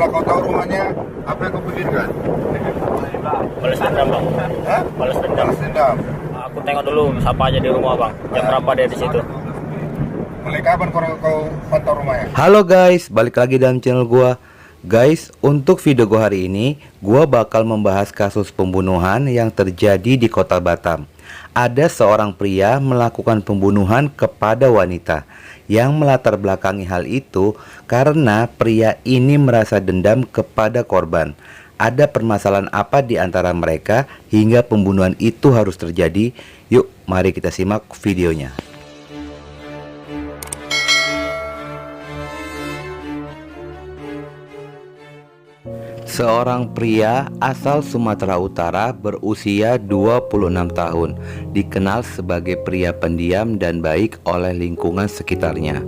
Kalau kau tahu rumahnya, apa yang kau pikirkan? Balas dendam bang. Hah? Balas dendam. Balas dendam. Aku tengok dulu siapa aja di rumah bang. Jam berapa dia di situ? Mulai kapan kau pantau rumahnya? Halo guys, balik lagi dalam channel gua. Guys, untuk video gua hari ini, gua bakal membahas kasus pembunuhan yang terjadi di kota Batam. Ada seorang pria melakukan pembunuhan kepada wanita. Yang melatar belakangi hal itu karena pria ini merasa dendam kepada korban. Ada permasalahan apa di antara mereka hingga pembunuhan itu harus terjadi? Yuk, mari kita simak videonya. Seorang pria asal Sumatera Utara berusia 26 tahun, dikenal sebagai pria pendiam dan baik oleh lingkungan sekitarnya.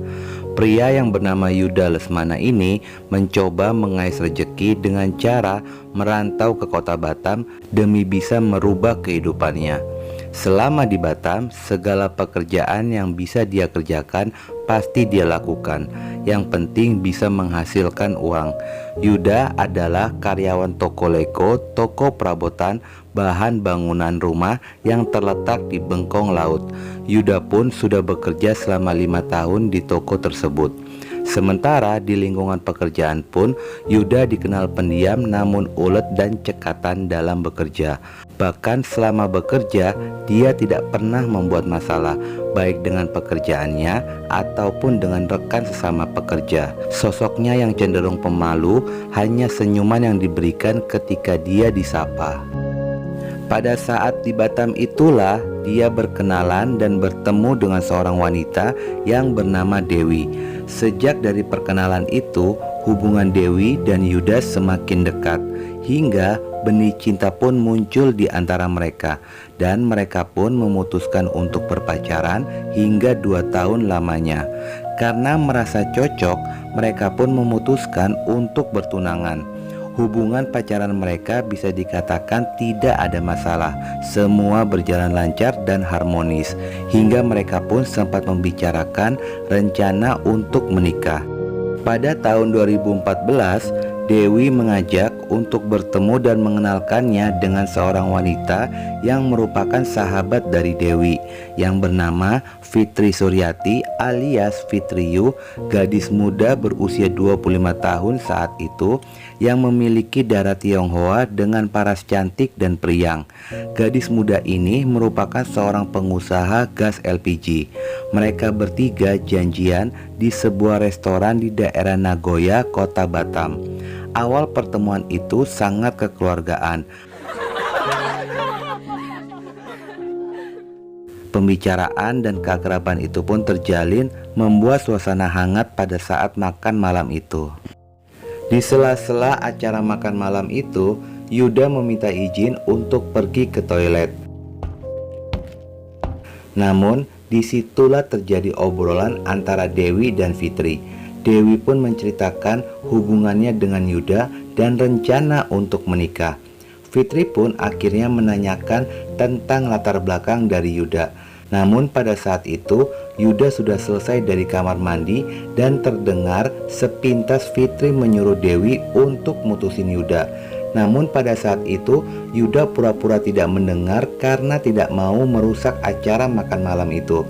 Pria yang bernama Yuda Lesmana ini mencoba mengais rejeki dengan cara merantau ke kota Batam demi bisa merubah kehidupannya. Selama di Batam, segala pekerjaan yang bisa dia kerjakan pasti dia lakukan. Yang penting bisa menghasilkan uang. Yuda adalah karyawan toko Leko, toko perabotan, bahan bangunan rumah yang terletak di Bengkong Laut. Yuda pun sudah bekerja selama 5 tahun di toko tersebut. Sementara di lingkungan pekerjaan pun Yuda dikenal pendiam namun ulet dan cekatan dalam bekerja. Bahkan selama bekerja dia tidak pernah membuat masalah baik dengan pekerjaannya ataupun dengan rekan sesama pekerja. Sosoknya yang cenderung pemalu, hanya senyuman yang diberikan ketika dia disapa. Pada saat di Batam itulah dia berkenalan dan bertemu dengan seorang wanita yang bernama Dewi. Sejak dari perkenalan itu, hubungan Dewi dan Yuda semakin dekat, hingga benih cinta pun muncul di antara mereka. Dan mereka pun memutuskan untuk berpacaran hingga 2 tahun lamanya. Karena merasa cocok, mereka pun memutuskan untuk bertunangan. Hubungan pacaran mereka bisa dikatakan tidak ada masalah. Semua berjalan lancar dan harmonis. Hingga mereka pun sempat membicarakan rencana untuk menikah. Pada tahun 2014, Dewi mengajak untuk bertemu dan mengenalkannya dengan seorang wanita yang merupakan sahabat dari Dewi yang bernama Fitri Suryati alias Fitriyu, gadis muda berusia 25 tahun saat itu yang memiliki darah Tionghoa dengan paras cantik dan periang. Gadis muda ini merupakan seorang pengusaha gas LPG. Mereka bertiga janjian di sebuah restoran di daerah Nagoya, kota Batam. Awal pertemuan itu sangat kekeluargaan. Pembicaraan dan keakraban itu pun terjalin, membuat suasana hangat pada saat makan malam itu. Di sela-sela acara makan malam itu, Yuda meminta izin untuk pergi ke toilet. Namun, disitulah terjadi obrolan antara Dewi dan Fitri. Dewi pun menceritakan hubungannya dengan Yuda dan rencana untuk menikah. Fitri pun akhirnya menanyakan tentang latar belakang dari Yuda. Namun pada saat itu Yuda sudah selesai dari kamar mandi dan terdengar sepintas Fitri menyuruh Dewi untuk mutusin Yuda. Namun pada saat itu Yuda pura-pura tidak mendengar karena tidak mau merusak acara makan malam itu.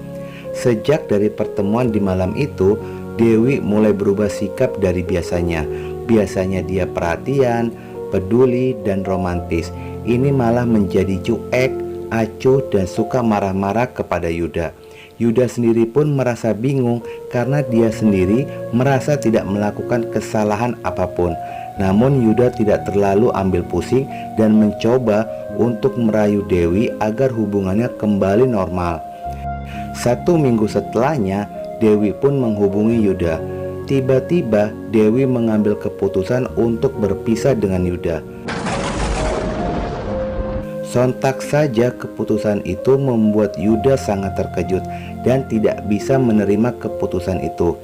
Sejak dari pertemuan di malam itu, Dewi mulai berubah sikap dari biasanya. Biasanya dia perhatian, peduli, dan romantis. Ini malah menjadi cuek, acuh, dan suka marah-marah kepada Yuda. Yuda sendiri pun merasa bingung karena dia sendiri merasa tidak melakukan kesalahan apapun. Namun Yuda tidak terlalu ambil pusing dan mencoba untuk merayu Dewi agar hubungannya kembali normal. 1 minggu setelahnya, Dewi pun menghubungi Yuda. Tiba-tiba Dewi mengambil keputusan untuk berpisah dengan Yuda. Sontak saja keputusan itu membuat Yuda sangat terkejut dan tidak bisa menerima keputusan itu.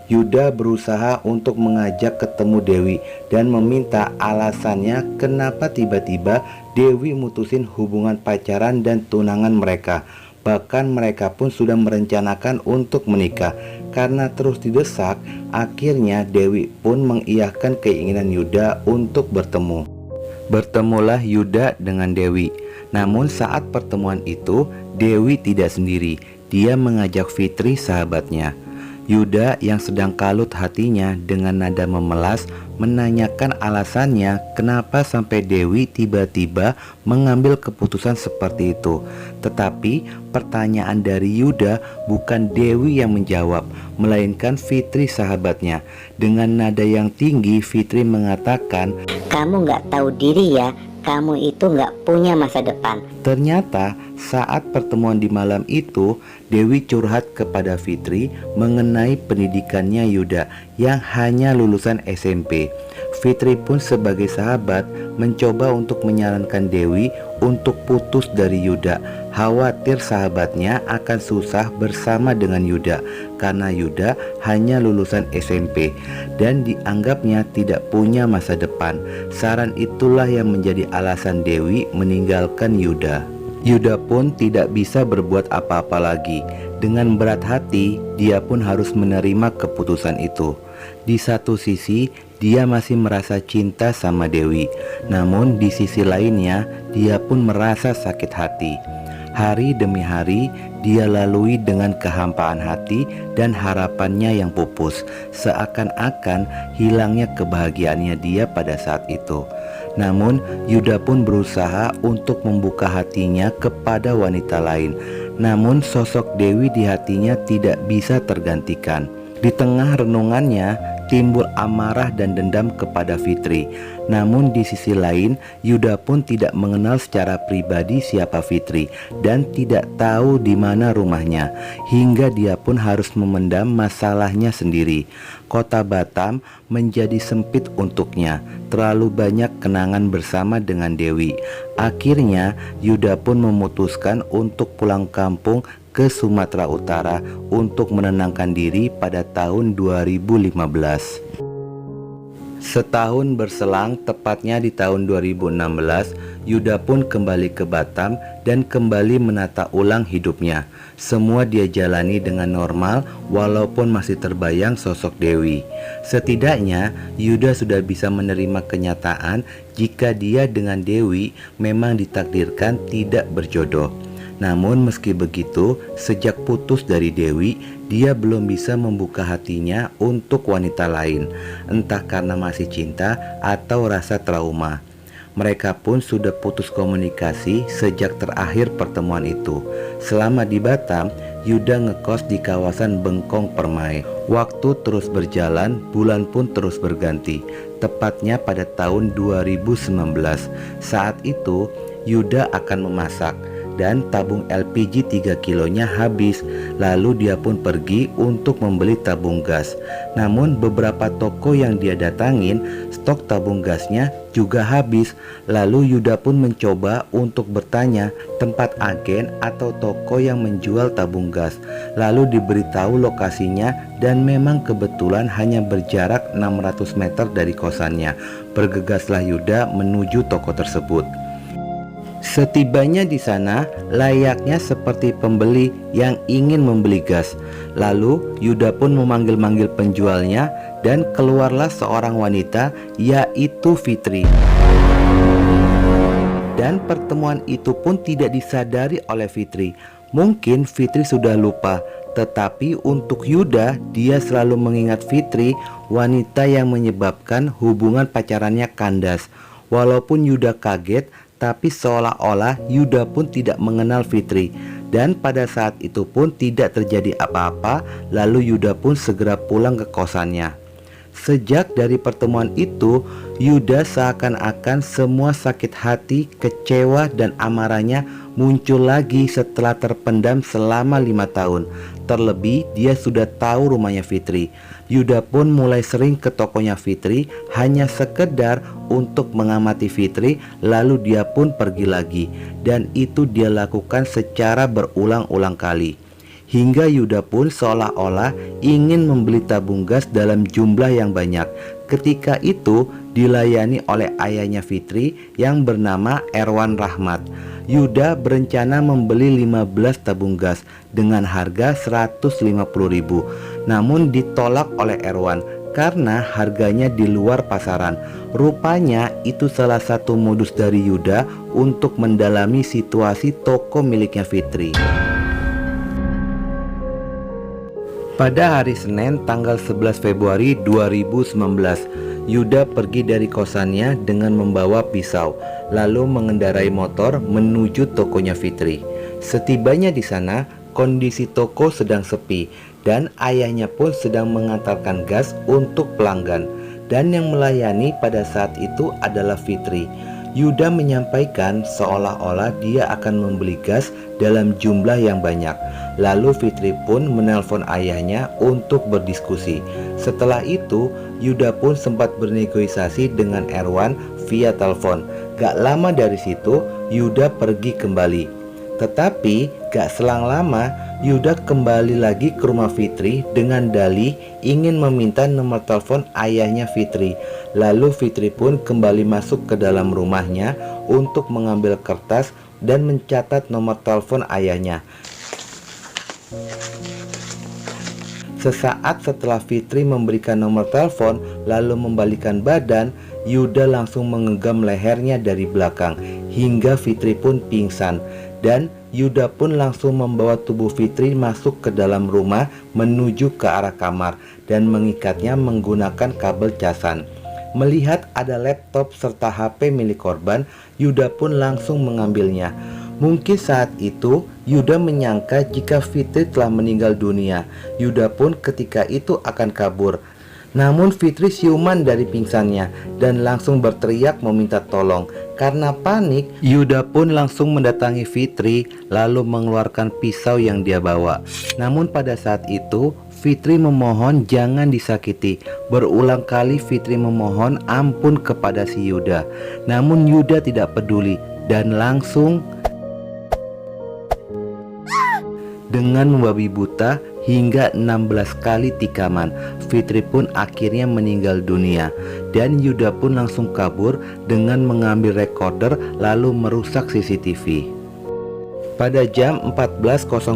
Yuda berusaha untuk mengajak ketemu Dewi dan meminta alasannya kenapa tiba-tiba Dewi mutusin hubungan pacaran dan tunangan mereka. Bahkan mereka pun sudah merencanakan untuk menikah. Karena terus didesak, akhirnya Dewi pun mengiyakan keinginan Yuda untuk bertemu. Bertemulah Yuda dengan Dewi. Namun saat pertemuan itu, Dewi tidak sendiri. Dia mengajak Fitri, sahabatnya. Yuda yang sedang kalut hatinya dengan nada memelas menanyakan alasannya kenapa sampai Dewi tiba-tiba mengambil keputusan seperti itu. Tetapi pertanyaan dari Yuda bukan Dewi yang menjawab, melainkan Fitri, sahabatnya. Dengan nada yang tinggi, Fitri mengatakan, "Kamu nggak tahu diri ya, kamu itu nggak punya masa depan." Ternyata saat pertemuan di malam itu, Dewi curhat kepada Fitri mengenai pendidikannya Yuda yang hanya lulusan SMP. Fitri pun sebagai sahabat mencoba untuk menyarankan Dewi untuk putus dari Yuda. Khawatir sahabatnya akan susah bersama dengan Yuda karena Yuda hanya lulusan SMP dan dianggapnya tidak punya masa depan. Saran itulah yang menjadi alasan Dewi meninggalkan Yuda. Yuda pun tidak bisa berbuat apa-apa lagi. Dengan berat hati, dia pun harus menerima keputusan itu. Di satu sisi, dia masih merasa cinta sama Dewi. Namun di sisi lainnya, dia pun merasa sakit hati. Hari demi hari, dia lalui dengan kehampaan hati dan harapannya yang pupus. Seakan-akan hilangnya kebahagiaannya dia pada saat itu. Namun Yuda pun berusaha untuk membuka hatinya kepada wanita lain. Namun sosok Dewi di hatinya tidak bisa tergantikan. Di tengah renungannya timbul amarah dan dendam kepada Fitri. Namun di sisi lain, Yuda pun tidak mengenal secara pribadi siapa Fitri dan tidak tahu di mana rumahnya, hingga dia pun harus memendam masalahnya sendiri. Kota Batam menjadi sempit untuknya, terlalu banyak kenangan bersama dengan Dewi. Akhirnya Yuda pun memutuskan untuk pulang kampung ke Sumatera Utara untuk menenangkan diri pada tahun 2015. Setahun berselang, tepatnya di tahun 2016, Yuda pun kembali ke Batam dan kembali menata ulang hidupnya. Semua dia jalani dengan normal walaupun masih terbayang sosok Dewi. Setidaknya Yuda sudah bisa menerima kenyataan jika dia dengan Dewi memang ditakdirkan tidak berjodoh. Namun meski begitu, sejak putus dari Dewi, dia belum bisa membuka hatinya untuk wanita lain, entah karena masih cinta atau rasa trauma. Mereka pun sudah putus komunikasi sejak terakhir pertemuan itu. Selama di Batam, Yuda ngekos di kawasan Bengkong Permai. Waktu terus berjalan, bulan pun terus berganti. Tepatnya pada tahun 2019. Saat itu, Yuda akan memasak dan tabung LPG 3 kilonya habis. Lalu dia pun pergi untuk membeli tabung gas. Namun beberapa toko yang dia datangin, stok tabung gasnya juga habis. Lalu Yuda pun mencoba untuk bertanya tempat agen atau toko yang menjual tabung gas. Lalu diberitahu lokasinya dan memang kebetulan hanya berjarak 600 meter dari kosannya. Bergegaslah Yuda menuju toko tersebut. Setibanya di sana, layaknya seperti pembeli yang ingin membeli gas. Lalu Yuda pun memanggil-manggil penjualnya dan keluarlah seorang wanita, yaitu Fitri. Dan pertemuan itu pun tidak disadari oleh Fitri. Mungkin Fitri sudah lupa, tetapi untuk Yuda, dia selalu mengingat Fitri, wanita yang menyebabkan hubungan pacarannya kandas. Walaupun Yuda kaget, tapi seolah-olah Yuda pun tidak mengenal Fitri. Dan pada saat itu pun tidak terjadi apa-apa. Lalu Yuda pun segera pulang ke kosannya. Sejak dari pertemuan itu, Yuda seakan-akan semua sakit hati, kecewa dan amarahnya muncul lagi setelah terpendam selama 5 tahun. Terlebih dia sudah tahu rumahnya Fitri. Yuda pun mulai sering ke tokonya Fitri hanya sekedar untuk mengamati Fitri, lalu dia pun pergi lagi. Dan itu dia lakukan secara berulang-ulang kali. Hingga Yuda pun seolah-olah ingin membeli tabung gas dalam jumlah yang banyak. ketika itu dilayani oleh ayahnya Fitri yang bernama Erwan Rahmat. Yuda berencana membeli 15 tabung gas dengan harga 150.000, namun ditolak oleh Erwan karena harganya di luar pasaran. Rupanya itu salah satu modus dari Yuda untuk mendalami situasi toko miliknya Fitri. Pada hari Senin tanggal 11 Februari 2019, Yuda pergi dari kosannya dengan membawa pisau, lalu mengendarai motor menuju tokonya Fitri. Setibanya di sana, kondisi toko sedang sepi dan ayahnya pun sedang mengantarkan gas untuk pelanggan, dan yang melayani pada saat itu adalah Fitri. Yuda menyampaikan seolah-olah dia akan membeli gas dalam jumlah yang banyak. Lalu Fitri pun menelpon ayahnya untuk berdiskusi. Setelah itu Yuda pun sempat bernegosiasi dengan Erwan via telepon. Gak lama dari situ Yuda pergi kembali. Tetapi gak selang lama Yuda kembali lagi ke rumah Fitri dengan dalih ingin meminta nomor telepon ayahnya Fitri. Lalu Fitri pun kembali masuk ke dalam rumahnya untuk mengambil kertas dan mencatat nomor telepon ayahnya. Sesaat setelah Fitri memberikan nomor telepon lalu membalikan badan, Yuda langsung menggenggam lehernya dari belakang hingga Fitri pun pingsan. Dan Yuda pun langsung membawa tubuh Fitri masuk ke dalam rumah menuju ke arah kamar dan mengikatnya menggunakan kabel casan. Melihat ada laptop serta HP milik korban, Yuda pun langsung mengambilnya. Mungkin saat itu Yuda menyangka jika Fitri telah meninggal dunia. Yuda pun ketika itu akan kabur. Namun Fitri siuman dari pingsannya dan langsung berteriak meminta tolong. Karena panik, Yuda pun langsung mendatangi Fitri lalu mengeluarkan pisau yang dia bawa. Namun pada saat itu Fitri memohon jangan disakiti. Berulang kali Fitri memohon ampun kepada si Yuda. Namun Yuda tidak peduli dan langsung dengan membabi buta hingga 16 kali tikaman, Fitri pun akhirnya meninggal dunia. Dan Yuda pun langsung kabur dengan mengambil recorder lalu merusak CCTV. Pada jam 14.00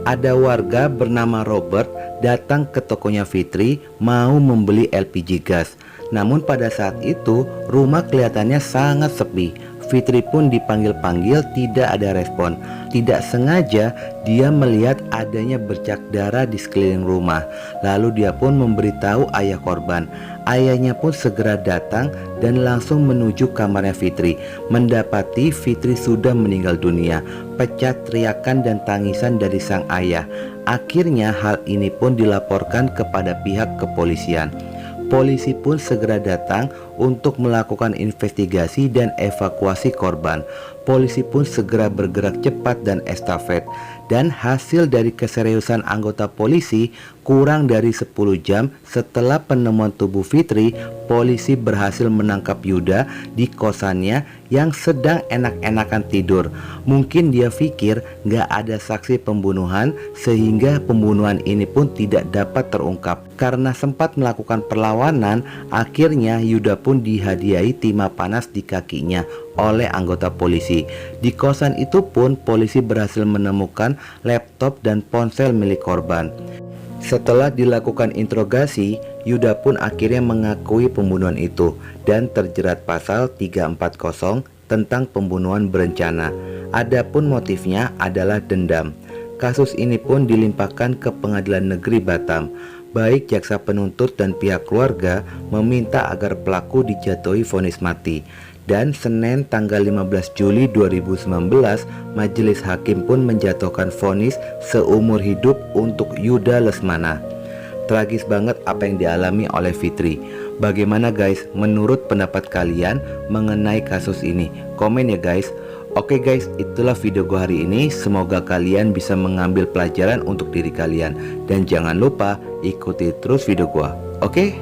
ada warga bernama Robert datang ke tokonya Fitri mau membeli LPG gas. Namun pada saat itu rumah kelihatannya sangat sepi. Fitri pun dipanggil-panggil tidak ada respon. Tidak sengaja dia melihat adanya bercak darah di sekeliling rumah. Lalu dia pun memberitahu ayah korban. Ayahnya pun segera datang dan langsung menuju kamarnya Fitri. Mendapati Fitri sudah meninggal dunia. Pecah teriakan dan tangisan dari sang ayah. Akhirnya hal ini pun dilaporkan kepada pihak kepolisian. Polisi pun segera datang untuk melakukan investigasi dan evakuasi korban. Polisi pun segera bergerak cepat dan estafet. Dan hasil dari keseriusan anggota polisi, kurang dari 10 jam setelah penemuan tubuh Fitri, polisi berhasil menangkap Yuda di kosannya yang sedang enak-enakan tidur. Mungkin dia pikir gak ada saksi pembunuhan sehingga pembunuhan ini pun tidak dapat terungkap. Karena sempat melakukan perlawanan, akhirnya Yuda pun dihadiahi timah panas di kakinya oleh anggota polisi. Di kosan itu pun polisi berhasil menemukan laptop dan ponsel milik korban. Setelah dilakukan interogasi, Yuda pun akhirnya mengakui pembunuhan itu dan terjerat pasal 340 tentang pembunuhan berencana. Adapun motifnya adalah dendam. Kasus ini pun dilimpahkan ke Pengadilan Negeri Batam. Baik jaksa penuntut dan pihak keluarga meminta agar pelaku dijatuhi vonis mati. Dan Senin tanggal 15 Juli 2019, majelis hakim pun menjatuhkan vonis seumur hidup untuk Yuda Lesmana. Tragis banget apa yang dialami oleh Fitri. Bagaimana guys, menurut pendapat kalian mengenai kasus ini? Komen ya guys. Oke guys, itulah video gua hari ini. Semoga kalian bisa mengambil pelajaran untuk diri kalian. Dan jangan lupa ikuti terus video gua. Oke?